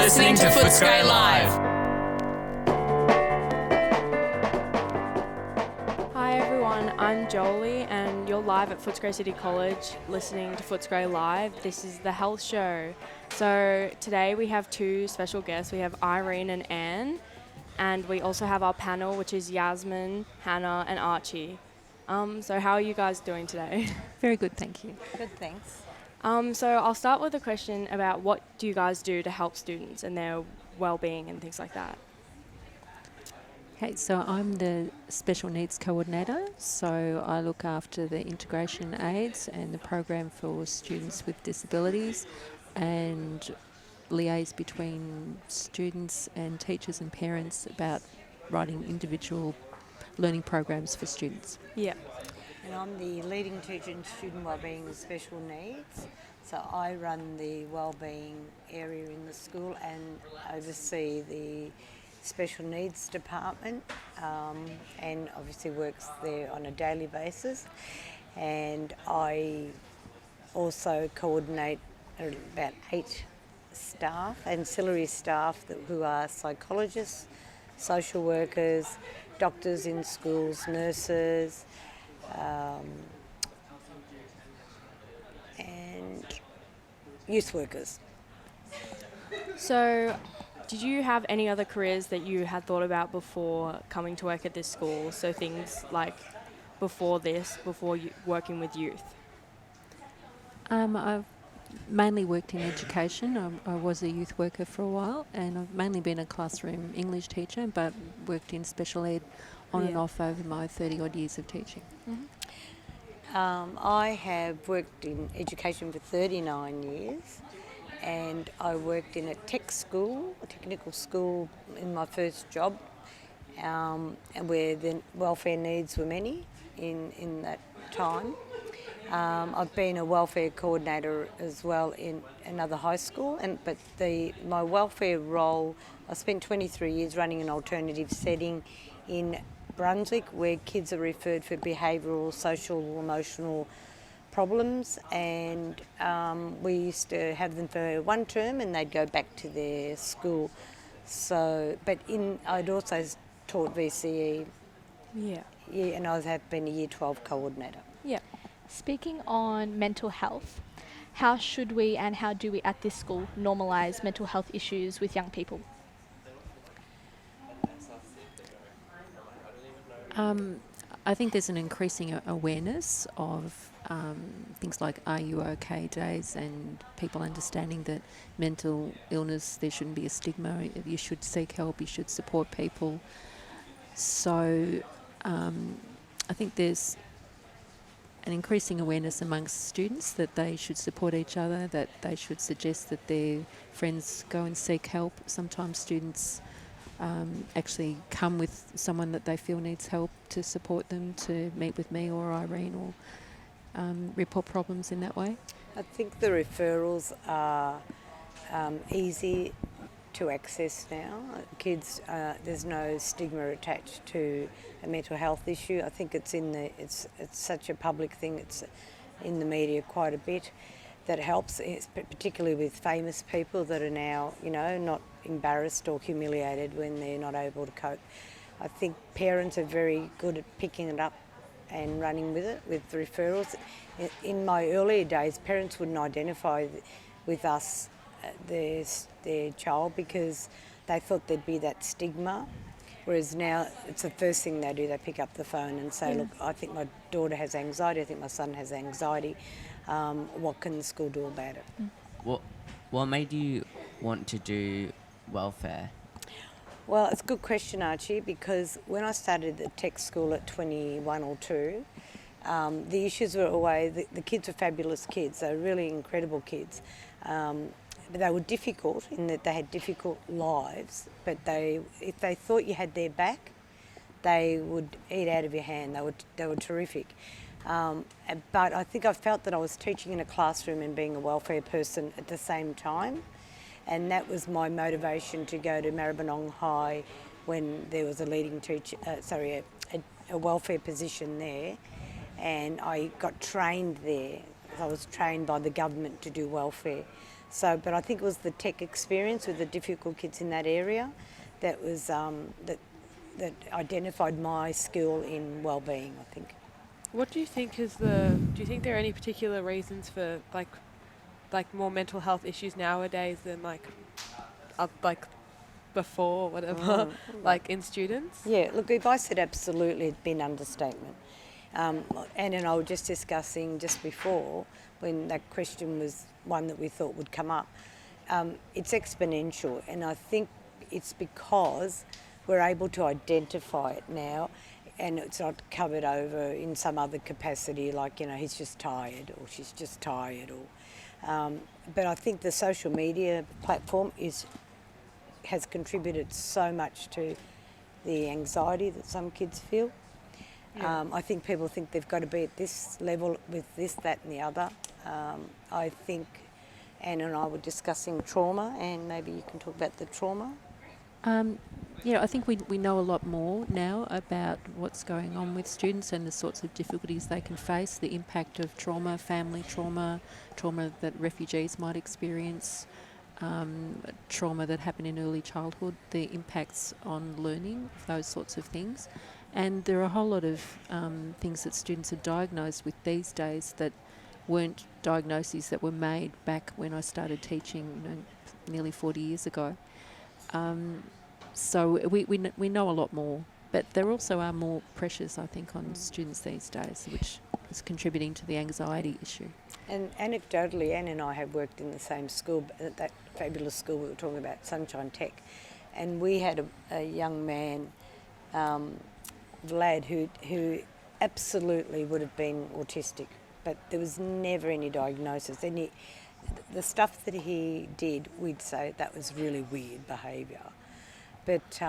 listening to Footscray Live. Hi everyone, I'm Jolie and you're live at Footscray City College listening to Footscray Live. This is the health show. So today we have two special guests. We have Irene and Anne, and we also have our panel, which is Yasmin, Hannah and Archie. So how are you guys doing today? Very good, thank you. Good, thanks. So I'll start with a question about what do you guys do to help students and their well-being and things like that? Okay, so I'm the special needs coordinator, so I look after the integration aids and the program for students with disabilities and liaise between students and teachers and parents about writing individual learning programs for students. Yeah. And I'm the leading teacher in student wellbeing and special needs. So I run the wellbeing area in the school and oversee the special needs department, and obviously works there on a daily basis. And I also coordinate about 8 staff, ancillary staff who are psychologists, social workers, doctors in schools, nurses, and youth workers. So did you have any other careers that you had thought about before coming to work at this school? So things like before you working with youth? I've mainly worked in education. I was a youth worker for a while, and I've mainly been a classroom English teacher, but worked in special ed on and off over my 30 odd years of teaching. Mm-hmm. I have worked in education for 39 years, and I worked in a technical school in my first job, and where the welfare needs were many in that time. I've been a welfare coordinator as well in another high school, but my welfare role, I spent 23 years running an alternative setting in Brunswick where kids are referred for behavioural, social, emotional problems, and we used to have them for one term and they'd go back to their school. So, I'd also taught VCE. Yeah. Yeah, and I have been a Year 12 coordinator. Yeah. Speaking on mental health, how should we and how do we at this school normalise mental health issues with young people? I think there's an increasing awareness of things like Are You OK days, and people understanding that mental illness, there shouldn't be a stigma. You should seek help, you should support people. So I think there's an increasing awareness amongst students that they should support each other, that they should suggest that their friends go and seek help. Sometimes students actually come with someone that they feel needs help to support them, to meet with me or Irene, or report problems in that way. I think the referrals are easy to access now. Kids, there's no stigma attached to a mental health issue. I think it's such a public thing. It's in the media quite a bit. That helps, particularly with famous people that are now, not embarrassed or humiliated when they're not able to cope. I think parents are very good at picking it up and running with it, with referrals. In my earlier days, parents wouldn't identify with us, their child, because they thought there'd be that stigma. Whereas now, it's the first thing they do, they pick up the phone and say, look, I think my daughter has anxiety, I think my son has anxiety. What can the school do about it? What made you want to do welfare? Well, it's a good question, Archie, because when I started the tech school at 21 or 2, the issues were always, the kids were fabulous kids, they were really incredible kids. But they were difficult in that they had difficult lives, but if they thought you had their back, they would eat out of your hand. They were terrific. But I think I felt that I was teaching in a classroom and being a welfare person at the same time, and that was my motivation to go to Maribyrnong High when there was a leading teacher, a welfare position there, and I got trained there I was trained by the government to do welfare. So, but I think it was the tech experience with the difficult kids in that area that was that identified my skill in well-being, I think. What do you think is do you think there are any particular reasons for like more mental health issues nowadays than like before or whatever, like in students? Yeah, look, if I said absolutely, it'd be an understatement. Anne and I were just discussing just before when that question was one that we thought would come up. It's exponential, and I think it's because we're able to identify it now, and it's not covered over in some other capacity, like, you know, he's just tired or she's just tired. But I think the social media platform has contributed so much to the anxiety that some kids feel. Yeah. I think people think they've got to be at this level with this, that and the other. I think Anne and I were discussing trauma, and maybe you can talk about the trauma. Yeah, I think we know a lot more now about what's going on with students and the sorts of difficulties they can face, the impact of trauma, family trauma, trauma that refugees might experience, trauma that happen in early childhood, the impacts on learning, those sorts of things. And there are a whole lot of things that students are diagnosed with these days that weren't diagnoses that were made back when I started teaching, you know, nearly 40 years ago. So we know a lot more, but there also are more pressures, I think, on students these days, which is contributing to the anxiety issue. And anecdotally, Anne and I have worked in the same school, that fabulous school we were talking about, Sunshine Tech, and we had a young man, Vlad, who absolutely would have been autistic, but there was never any diagnosis. And the stuff that he did, we'd say that was really weird behaviour. But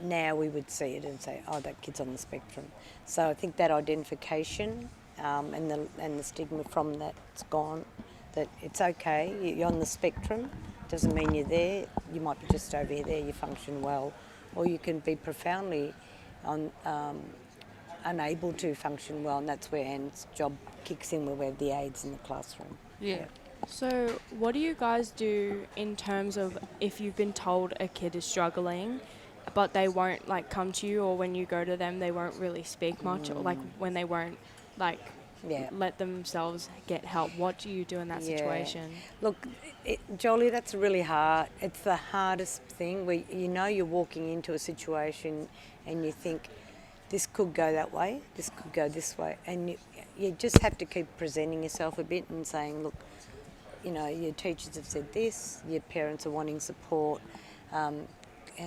now we would see it and say, oh, that kid's on the spectrum. So I think that identification and the stigma from that's gone, that it's okay, you're on the spectrum, doesn't mean you're there, you might be just over there, you function well, or you can be profoundly unable to function well, and that's where Anne's job kicks in, where we have the aides in the classroom. Yeah. So what do you guys do in terms of if you've been told a kid is struggling, but they won't like come to you, or when you go to them they won't really speak much, or like when they won't like let themselves get help? What do you do in that situation? Look, Jolie, that's really hard. It's the hardest thing where you know you're walking into a situation and you think this could go that way, this could go this way, and you just have to keep presenting yourself a bit and saying, look, you know, your teachers have said this, your parents are wanting support, and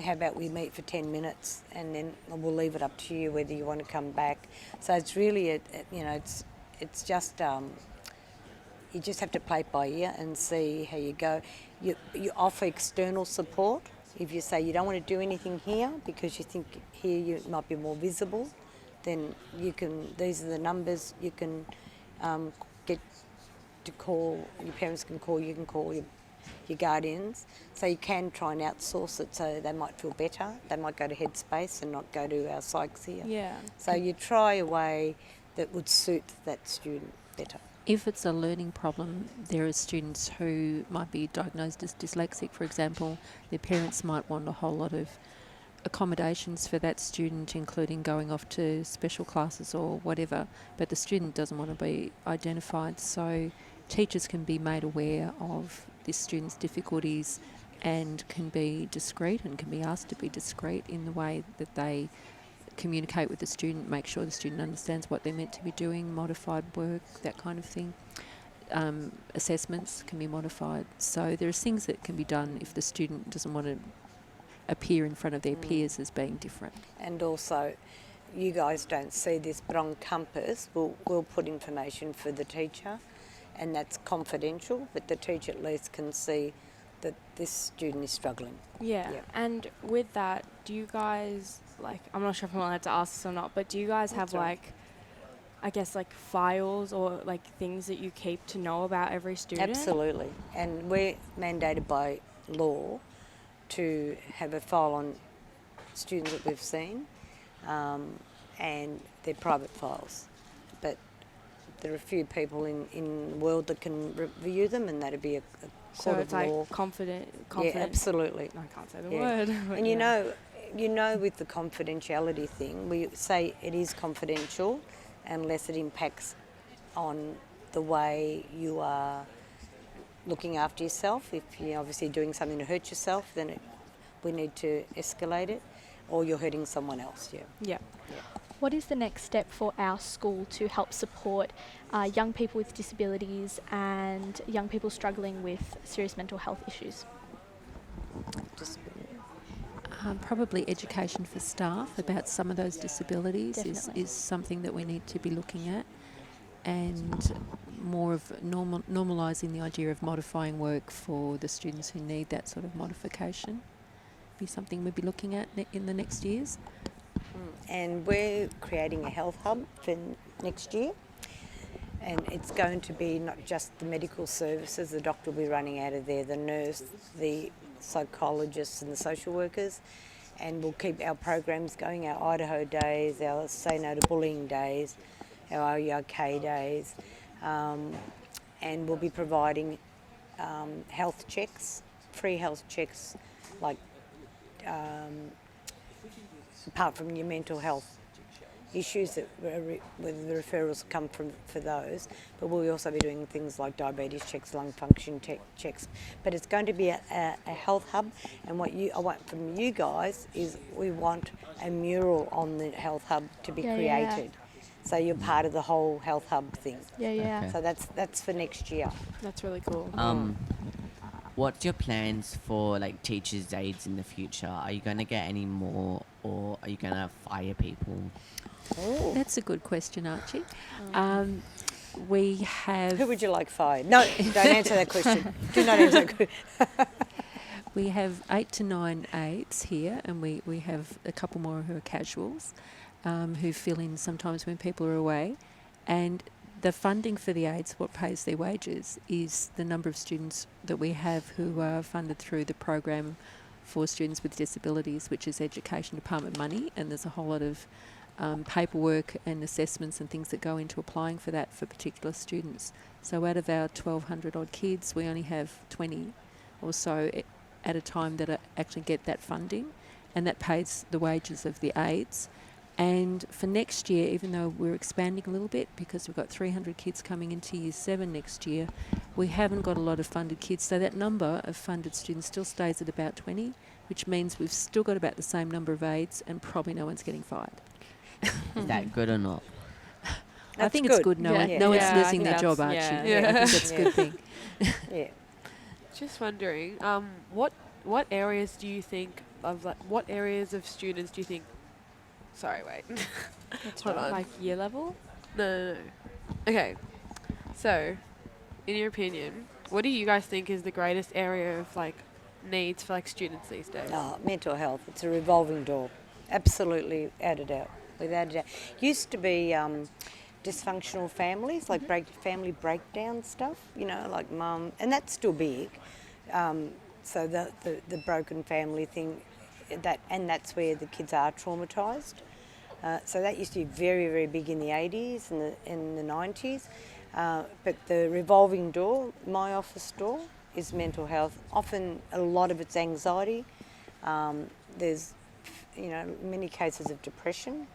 how about we meet for 10 minutes and then we'll leave it up to you whether you want to come back. So it's really, it's just, you just have to play it by ear and see how you go. You offer external support. If you say you don't want to do anything here because you think here you might be more visible, then you can, these are the numbers, you can get to call, your parents can call, you can call your guardians. So you can try and outsource it so they might feel better. They might go to Headspace and not go to our psychs here. Yeah. So you try a way that would suit that student better. If it's a learning problem, there are students who might be diagnosed as dyslexic, for example. Their parents might want a whole lot of accommodations for that student, including going off to special classes or whatever, but the student doesn't want to be identified. So teachers can be made aware of this student's difficulties and can be discreet and can be asked to be discreet in the way that they communicate with the student, make sure the student understands what they're meant to be doing, modified work, that kind of thing. Assessments can be modified. So there's things that can be done if the student doesn't want to appear in front of their peers as being different. And also, you guys don't see this, but on Compass, we'll put information for the teacher, and that's confidential, but the teacher at least can see that this student is struggling. Yeah. And with that, do you guys, like, I'm not sure if I'm allowed to ask this or not, but do you guys have, like, I guess, like, files or, like, things that you keep to know about every student? Absolutely. And we're mandated by law to have a file on students that we've seen, and they're private files. But there are a few people in the world that can review them, and that'd be a So court it's of like law. confident. Yeah, absolutely. I can't say the Yeah. word. but And yeah. you know, with the confidentiality thing, we say it is confidential unless it impacts on the way you are looking after yourself. If you're obviously doing something to hurt yourself, then we need to escalate it, or you're hurting someone else. Yeah. Yeah. What is the next step for our school to help support young people with disabilities and young people struggling with serious mental health issues? Just Probably education for staff about some of those disabilities Definitely. is something that we need to be looking at, and more of normalising the idea of modifying work for the students who need that sort of modification be something we'll be looking at in the next years. And we're creating a health hub for next year, and it's going to be not just the medical services, the doctor will be running out of there, the nurse, the psychologists and the social workers, and we'll keep our programs going, our Idaho days, our Say No to Bullying days, our OK days, and we'll be providing health checks, free health checks, like apart from your mental health issues that whether the referrals come from for those, but we'll also be doing things like diabetes checks, lung function checks. But it's going to be a health hub, and what I want from you guys is we want a mural on the health hub to be created. So you're part of the whole health hub thing. Yeah. So that's for next year. That's really cool. What's your plans for like teachers' aides in the future? Are you going to get any more, or are you going to fire people? Ooh. That's a good question, Archie. We have... Who would you like fired? No, don't answer that question. Do not answer that question. We have 8 to 9 aides here, and we have a couple more who are casuals, who fill in sometimes when people are away. And the funding for the aides, what pays their wages, is the number of students that we have who are funded through the program for students with disabilities, which is Education Department money, and there's a whole lot of paperwork and assessments and things that go into applying for that for particular students. So out of our 1,200 odd kids, we only have 20 or so at a time that actually get that funding, and that pays the wages of the aides. And for next year, even though we're expanding a little bit because we've got 300 kids coming into Year 7 next year, we haven't got a lot of funded kids. So that number of funded students still stays at about 20, which means we've still got about the same number of aides and probably no one's getting fired. Is that good or not? I think it's good. No one's I losing think their job, Archie. yeah. I think that's a good thing. Yeah. Just wondering, what areas do you think of, like, what areas of students do you think? Sorry, wait. Hold on. Like year level? No. Okay. So, in your opinion, what do you guys think is the greatest area of like needs for like students these days? Oh, mental health. It's a revolving door. Absolutely, without a doubt. Used to be dysfunctional families, like family breakdown stuff, you know, like mum, and that's still big. So the broken family thing, that's where the kids are traumatised. So that used to be very, very big in the 80s and in the 90s. But the revolving door, my office door, is mental health. Often a lot of it's anxiety. There's, many cases of depression.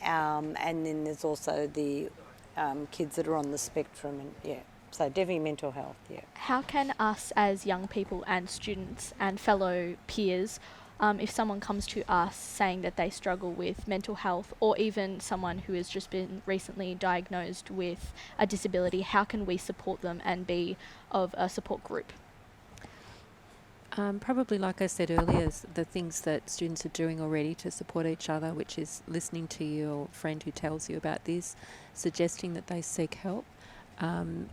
And then there's also the kids that are on the spectrum, and so definitely mental health, How can us as young people and students and fellow peers, if someone comes to us saying that they struggle with mental health, or even someone who has just been recently diagnosed with a disability, how can we support them and be of a support group? Probably, like I said earlier, the things that students are doing already to support each other, which is listening to your friend who tells you about this, suggesting that they seek help,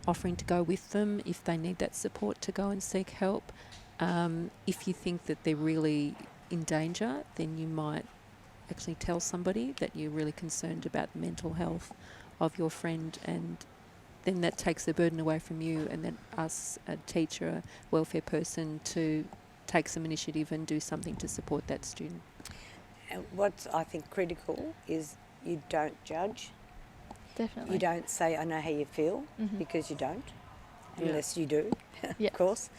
offering to go with them if they need that support to go and seek help. If you think that they're really in danger, then you might actually tell somebody that you're really concerned about the mental health of your friend, and then that takes the burden away from you, and then us, a teacher, a welfare person, to take some initiative and do something to support that student. And what's, I think, critical is you don't judge. Definitely. You don't say, I know how you feel, Mhm. because you don't, Yeah. unless you do, Yeah. of course.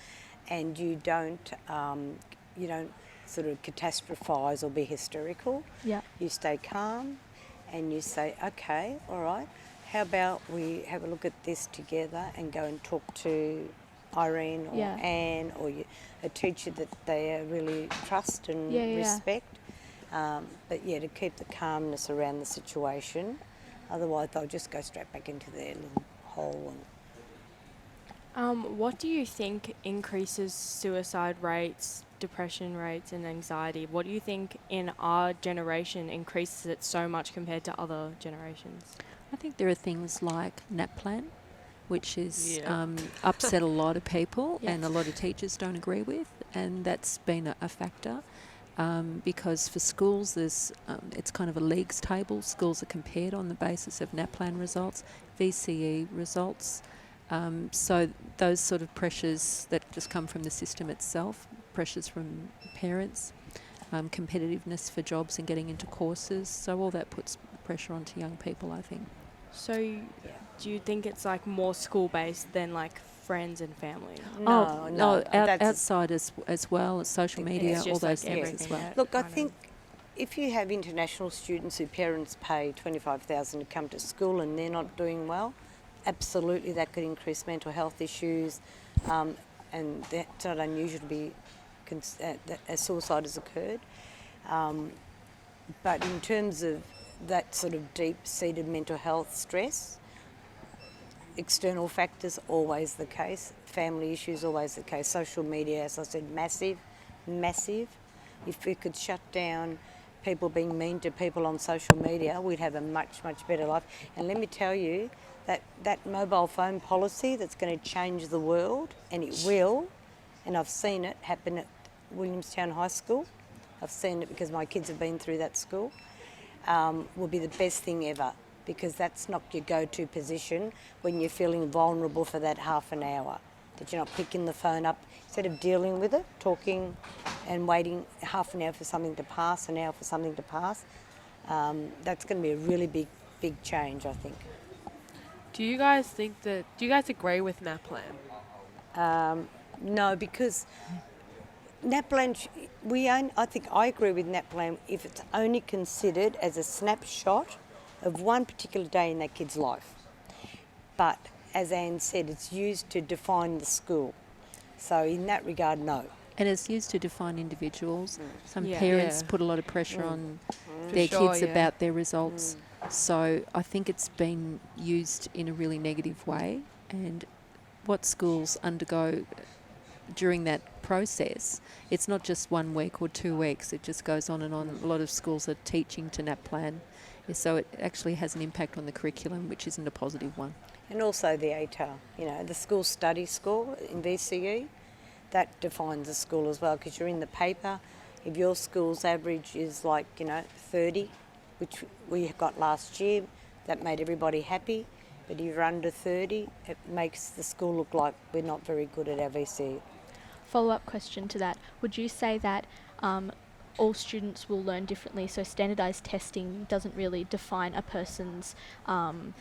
And you don't sort of catastrophise or be hysterical. Yeah. You stay calm and you say, okay, all right, how about we have a look at this together and go and talk to Irene or Yeah. Anne or a teacher that they really trust and Yeah, yeah, yeah. respect. But yeah, to keep the calmness around the situation. Otherwise, they'll just go straight back into their little hole. What do you think increases suicide rates, depression rates, and anxiety? What do you think in our generation increases it so much compared to other generations? I think there are things like NAPLAN, which is Yeah. upset a lot of people Yeah. and a lot of teachers don't agree with, and that's been a factor. Because for schools, there's it's kind of a leagues table. Schools are compared on the basis of NAPLAN results, VCE results. So those sort of pressures that just come from the system itself, pressures from parents, competitiveness for jobs and getting into courses. So all that puts pressure onto young people, I think. So, do you think it's like more school based than like friends and family? No, that's outside as well, social It's media, It's all just those like things as everything well. that Look, I kind of- think if you have international students whose parents pay $25,000 to come to school and they're not doing well, absolutely that could increase mental health issues, and that's not unusual to be that a suicide has occurred. But in terms of that sort of deep-seated mental health stress, external factors always the case, family issues always the case, social media, as I said, massive. If we could shut down people being mean to people on social media, we'd have a much, much better life. And let me tell you, that mobile phone policy that's going to change the world, and it will, and I've seen it happen at Williamstown High School. I've seen it because my kids have been through that school, will be the best thing ever, because that's not your go-to position when you're feeling vulnerable for that half an hour, that you're not picking the phone up. Instead of dealing with it, talking and waiting half an hour for something to pass, an hour for something to pass, that's going to be a really big change, I think. Do you guys agree with NAPLAN? No, because NAPLAN, I think I agree with NAPLAN if it's only considered as a snapshot of one particular day in that kid's life. But as Anne said, it's used to define the school. So in that regard, no. And it's used to define individuals. Some Yeah. parents Yeah. put a lot of pressure on For their sure, kids yeah. about their results. So I think it's been used in a really negative way. And what schools undergo during that process, it's not just 1 week or 2 weeks, it just goes on and on. A lot of schools are teaching to NAPLAN. So it actually has an impact on the curriculum, which isn't a positive one. And also the ATAR, the school study score in VCE, that defines the school as well, because you're in the paper. If your school's average is 30, which we got last year, that made everybody happy. But if you're under 30, it makes the school look like we're not very good at our VCE. Follow-up question to that. Would you say that all students will learn differently, so standardized testing doesn't really define a person's mental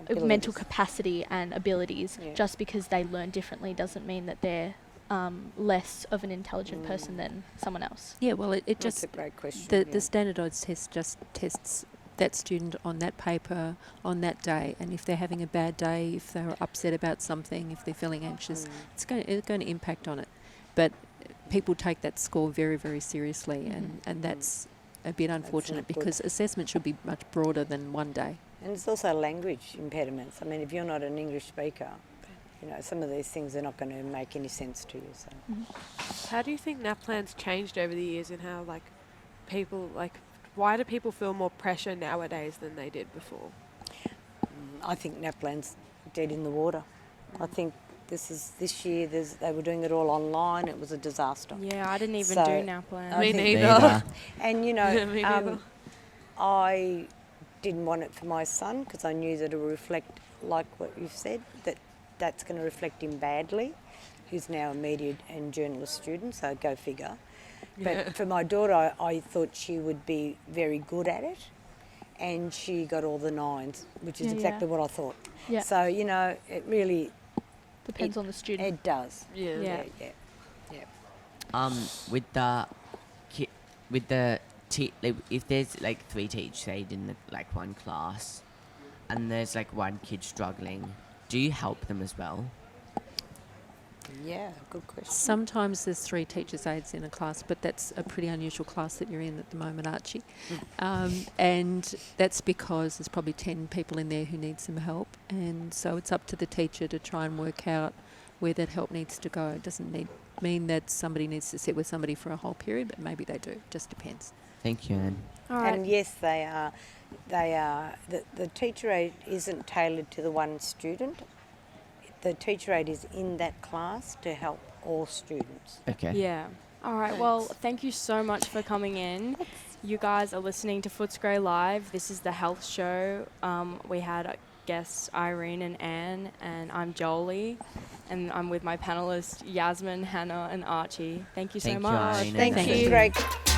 Abilities. capacity and abilities? Yeah. Just because they learn differently doesn't mean that they're less of an intelligent person than someone else? Yeah, well, it That's just... a great question. The standardised test just tests that student on that paper on that day, and if they're having a bad day, if they're upset about something, if they're feeling anxious, it's going to impact on it. But people take that score very, very seriously, and that's a bit unfortunate not good. because assessment should be much broader than 1 day. And it's also language impediments. I mean, if you're not an English speaker, some of these things are not going to make any sense to you. So. How do you think NAPLAN's changed over the years, and how why do people feel more pressure nowadays than they did before? I think NAPLAN's dead in the water. I think this year they were doing it all online. It was a disaster. Yeah, I didn't even So, do NAPLAN. Me think- neither. And Me neither. I didn't want it for my son because I knew that it would reflect, like what you've said, that's going to reflect him badly. He's now a media and journalist student, so go figure. But for my daughter, I thought she would be very good at it, and she got all the 9s, which is Yeah, exactly yeah. what I thought. Yeah. So, you know, it really, Depends on the student. it does. Yeah. Yeah. With the with the like, if there's like 3 teachers aid in the, like one class, and there's like one kid struggling, do you help them as well? Yeah, good question. Sometimes there's 3 teachers' aides in a class, but that's a pretty unusual class that you're in at the moment, Archie. And that's because there's probably 10 people in there who need some help, and so it's up to the teacher to try and work out where that help needs to go. It doesn't mean that somebody needs to sit with somebody for a whole period, but maybe they do. Just depends. Thank you, Anne. All right. And yes, they are. The teacher aid isn't tailored to the one student. The teacher aid is in that class to help all students. Okay. Yeah. All right. Well, thank you so much for coming in. You guys are listening to Footscray Live. This is the health show. We had guests Irene and Anne, and I'm Jolie, and I'm with my panelists Yasmin, Hannah, and Archie. Thank you so Thank you, much. Irene and Thank Anne. you. Great.